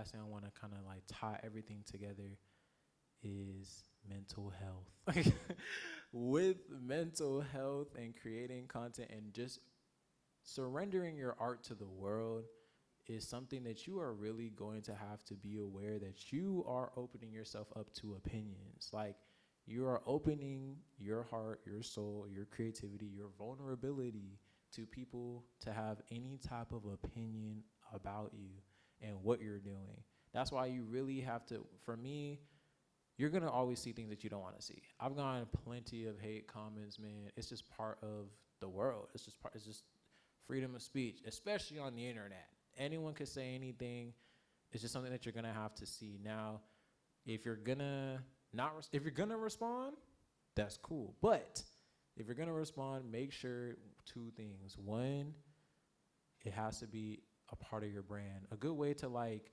last thing I want to kind of like tie everything together is mental health. With mental health and creating content and just surrendering your art to the world is something that you are really going to have to be aware that you are opening yourself up to opinions. Like, you are opening your heart, your soul, your creativity, your vulnerability to people to have any type of opinion about you and what you're doing. That's why you really have to, for me, you're gonna always see things that you don't want to see. I've gotten plenty of hate comments, man. It's just part of the world. It's just freedom of speech, especially on the internet. Anyone could say anything. It's just something that you're gonna have to see. Now, if you're gonna if you're gonna respond, that's cool. But if you're gonna respond, make sure two things. One, it has to be a part of your brand. A good way to like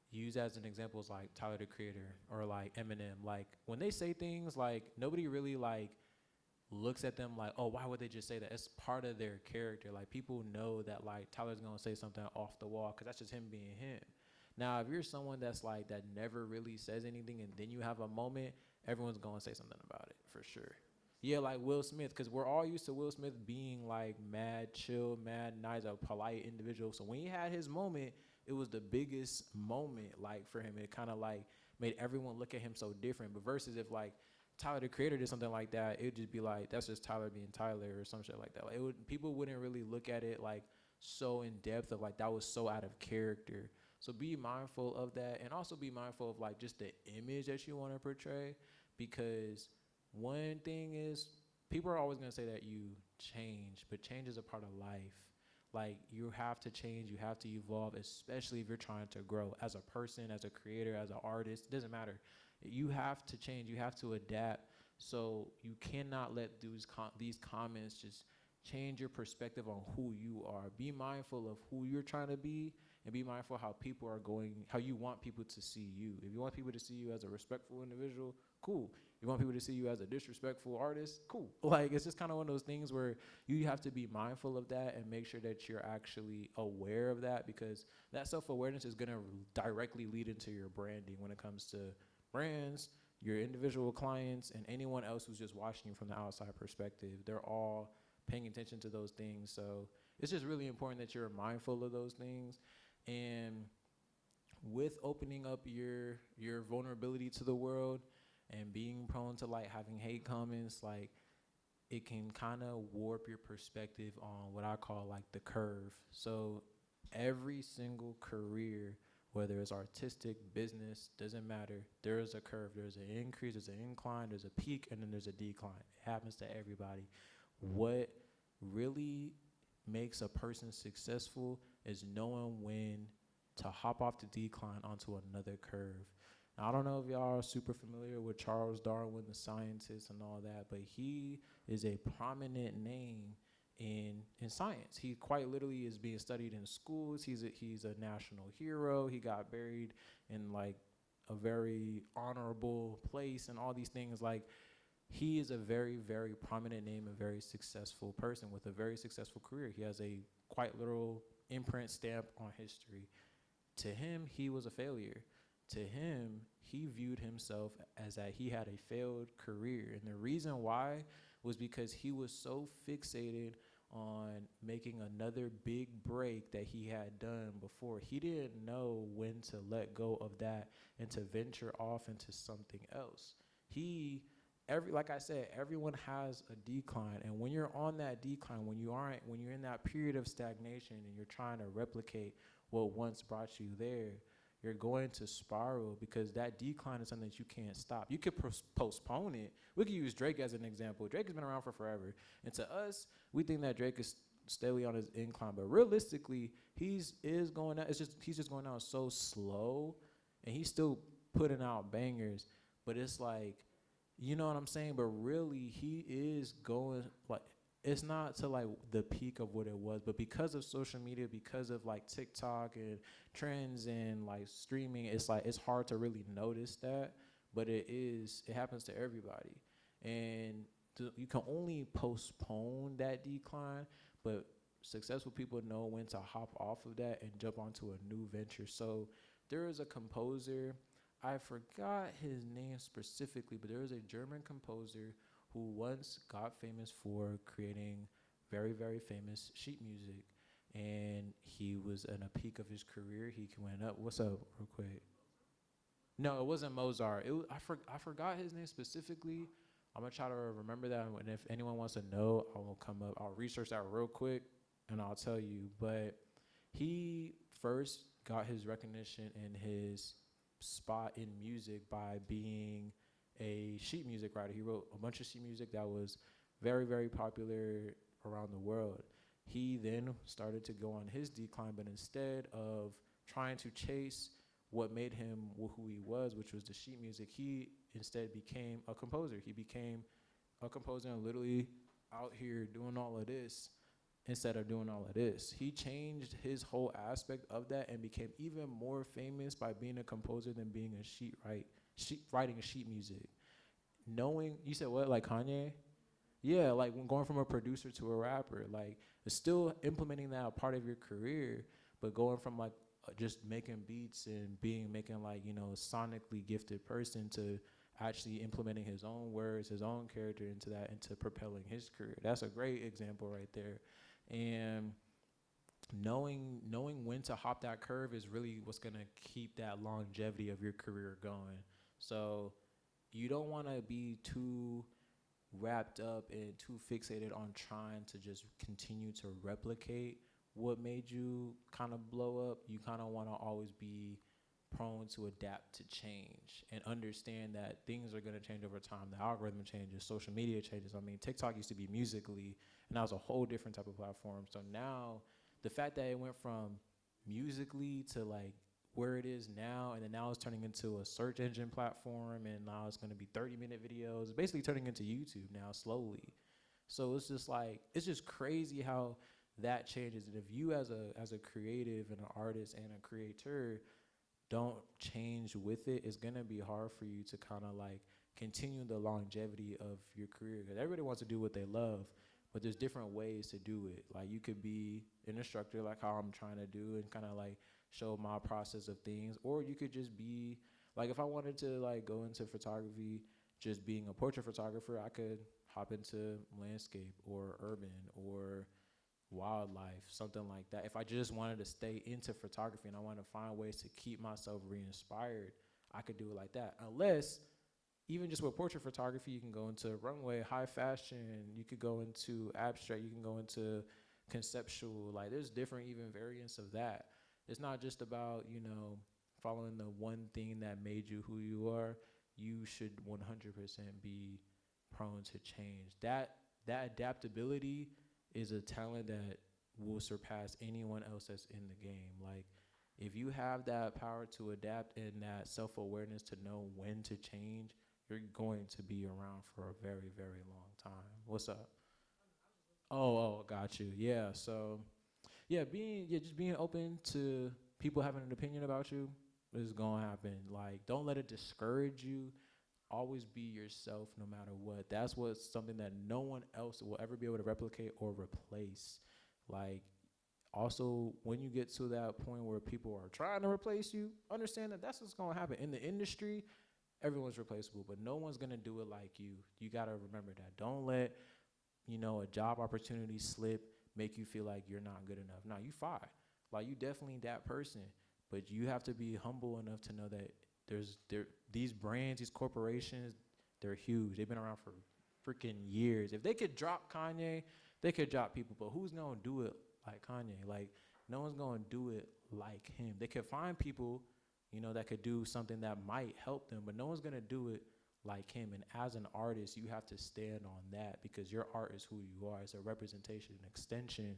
use as an example is like Tyler the Creator or like Eminem. Like when they say things, like nobody really like looks at them like, oh, why would they just say that? It's part of their character. Like people know that like Tyler's gonna say something off the wall because that's just him being him. Now, if you're someone that's like that never really says anything and then you have a moment, everyone's gonna say something about it for sure. Yeah, like Will Smith, because we're all used to Will Smith being like mad chill, mad nice, a polite individual. So when he had his moment, it was the biggest moment like for him. It kind of like made everyone look at him so different. But versus if like Tyler the Creator did something like that, it would just be like, that's just Tyler being Tyler or some shit like that. Like people wouldn't really look at it like so in depth of like that was so out of character. So be mindful of that, and also be mindful of like just the image that you want to portray, because one thing is people are always going to say that you change, but change is a part of life. Like you have to change, you have to evolve, especially if you're trying to grow as a person, as a creator, as an artist. It doesn't matter. You have to change, you have to adapt. So you cannot let these comments just change your perspective on who you are. Be mindful of who you're trying to be, and be mindful how you want people to see you. If you want people to see you as a respectful individual, cool. If you want people to see you as a disrespectful artist, cool. Like, it's just kind of one of those things where you have to be mindful of that and make sure that you're actually aware of that, because that self-awareness is going to directly lead into your branding when it comes to brands, your individual clients, and anyone else who's just watching you from the outside perspective. They're all paying attention to those things. So it's just really important that you're mindful of those things. And with opening up your vulnerability to the world and being prone to like having hate comments, like it can kind of warp your perspective on what I call like the curve. So every single career, whether it's artistic, business, doesn't matter, there is a curve. There's an increase, there's an incline, there's a peak, and then there's a decline. It happens to everybody. What really makes a person successful is knowing when to hop off the decline onto another curve. Now, I don't know if y'all are super familiar with Charles Darwin, the scientist and all that, but he is a prominent name in science. He quite literally is being studied in schools. He's a national hero. He got buried in like a very honorable place and all these things. Like, he is a very, very prominent name, a very successful person with a very successful career. He has a quite literal imprint stamp on history. To him, he was a failure. To him, he viewed himself as that he had a failed career. And the reason why was because he was so fixated on making another big break that he had done before. He didn't know when to let go of that and to venture off into something else. Like I said, everyone has a decline, and when you're on that decline, when you're in that period of stagnation and you're trying to replicate what once brought you there, you're going to spiral, because that decline is something that you can't stop. You could postpone it. We could use Drake as an example. Drake has been around for forever, and to us, we think that Drake is steadily on his incline, but realistically, he's going out. He's just going out so slow, and he's still putting out bangers. But it's like, you know what I'm saying? But really, he is going, like, it's not to like the peak of what it was, but because of social media, because of like TikTok and trends and like streaming, it's like it's hard to really notice that, but it happens to everybody. And you can only postpone that decline, but successful people know when to hop off of that and jump onto a new venture. So There is a composer, I forgot his name specifically, but there was a German composer who once got famous for creating very, very famous sheet music. And he was in a peak of his career. He went up. What's up, real quick? No, it wasn't Mozart. I forgot his name specifically. I'm gonna try to remember that, and if anyone wants to know, I will come up. I'll research that real quick, and I'll tell you. But he first got his recognition and his spot in music by being a sheet music writer. He wrote a bunch of sheet music that was very, very popular around the world. He then started to go on his decline, but instead of trying to chase what made him who he was, which was the sheet music, he instead became a composer. He became a composer and literally out here doing all of this instead of doing all of this. He changed his whole aspect of that and became even more famous by being a composer than being a writing sheet music. Knowing, you said what, like Kanye? Yeah, like when going from a producer to a rapper, like it's still implementing that part of your career, but going from like just making beats and making like, you know, a sonically gifted person to actually implementing his own words, his own character into that, into propelling his career. That's a great example right there. And knowing when to hop that curve is really what's gonna keep that longevity of your career going. So you don't want to be too wrapped up and too fixated on trying to just continue to replicate what made you kind of blow up. You kind of want to always be prone to adapt to change and understand that things are going to change over time. The algorithm changes, social media changes. I mean, TikTok used to be Musically, and that was a whole different type of platform. So now the fact that it went from Musically to like where it is now, and then now it's turning into a search engine platform, and now it's going to be 30-minute videos. It's basically turning into YouTube now slowly. So it's just like, it's just crazy how that changes. And if you as a creative and an artist and a creator don't change with it, it's gonna be hard for you to kind of like continue the longevity of your career. Because everybody wants to do what they love, but there's different ways to do it. Like you could be an instructor, like how I'm trying to do, and kind of like show my process of things, or you could just be like, if I wanted to like go into photography, just being a portrait photographer, I could hop into landscape or urban or wildlife, something like that. If I just wanted to stay into photography and I want to find ways to keep myself re-inspired, I could do it like that. Unless, even just with portrait photography, you can go into runway, high fashion, you could go into abstract, you can go into conceptual. Like there's different even variants of that. It's not just about, you know, following the one thing that made you who you are. You should 100% be prone to change. That adaptability is a talent that will surpass anyone else that's in the game. Like if you have that power to adapt and that self-awareness to know when to change, you're going to be around for a very, very long time. What's up? Oh, got you. Yeah. So yeah, just being open to people having an opinion about you is gonna happen. Like don't let it discourage you. Always be yourself no matter what. That's what's something that no one else will ever be able to replicate or replace. Like also when you get to that point where people are trying to replace you, understand that that's what's going to happen in the industry. Everyone's replaceable, but no one's going to do it like you. You got to remember that. Don't let, you know, a job opportunity slip make you feel like you're not good enough. No, you fine. Like you definitely that person, but you have to be humble enough to know that these brands, these corporations, they're huge. They've been around for freaking years. If they could drop Kanye, they could drop people, but who's gonna do it like Kanye? Like no one's gonna do it like him. They could find people, you know, that could do something that might help them, but no one's gonna do it like him. And as an artist, you have to stand on that because your art is who you are. It's a representation, an extension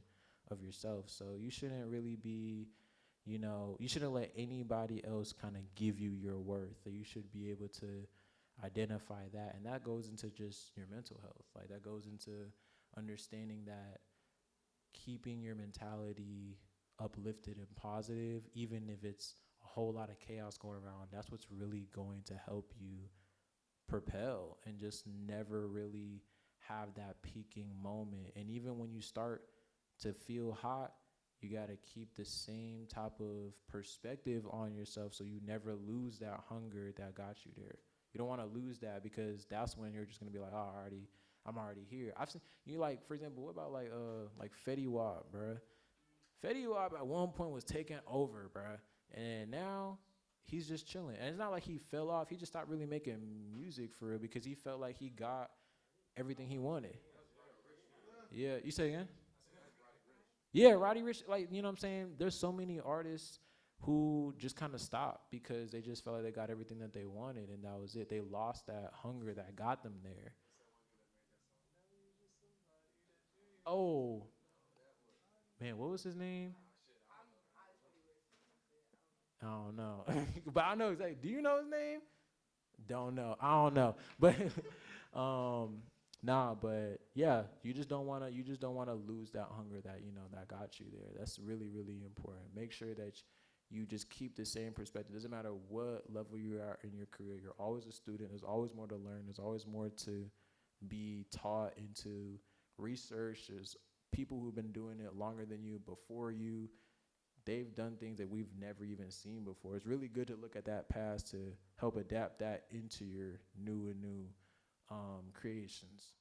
of yourself. So you shouldn't really be, you know, you shouldn't let anybody else kind of give you your worth. So you should be able to identify that. And that goes into just your mental health. Like that goes into understanding that keeping your mentality uplifted and positive, even if it's a whole lot of chaos going around, that's what's really going to help you propel and just never really have that peaking moment. And even when you start to feel hot, You got to keep the same type of perspective on yourself so you never lose that hunger that got you there. You don't want to lose that, because that's when you're just gonna be like, oh, I'm already here. I've seen you, like, for example, what about like Fetty Wap, bruh? Fetty Wap at one point was taking over, bruh, and now he's just chilling. And it's not like he fell off. He just stopped really making music for real because he felt like he got everything he wanted. Yeah, you say again? Yeah, Roddy Rich, like, you know what I'm saying? There's so many artists who just kind of stopped because they just felt like they got everything that they wanted, and that was it. They lost that hunger that got them there. Oh, man, what was his name? I don't know. But I know exactly. Do you know his name? Don't know. I don't know. But um nah, but yeah, you just don't wanna lose that hunger that, that got you there. That's really, really important. Make sure that you just keep the same perspective. Doesn't matter what level you are in your career, you're always a student. There's always more to learn. There's always more to be taught and to research. There's people who've been doing it longer than you, before you. They've done things that we've never even seen before. It's really good to look at that past to help adapt that into your new creations.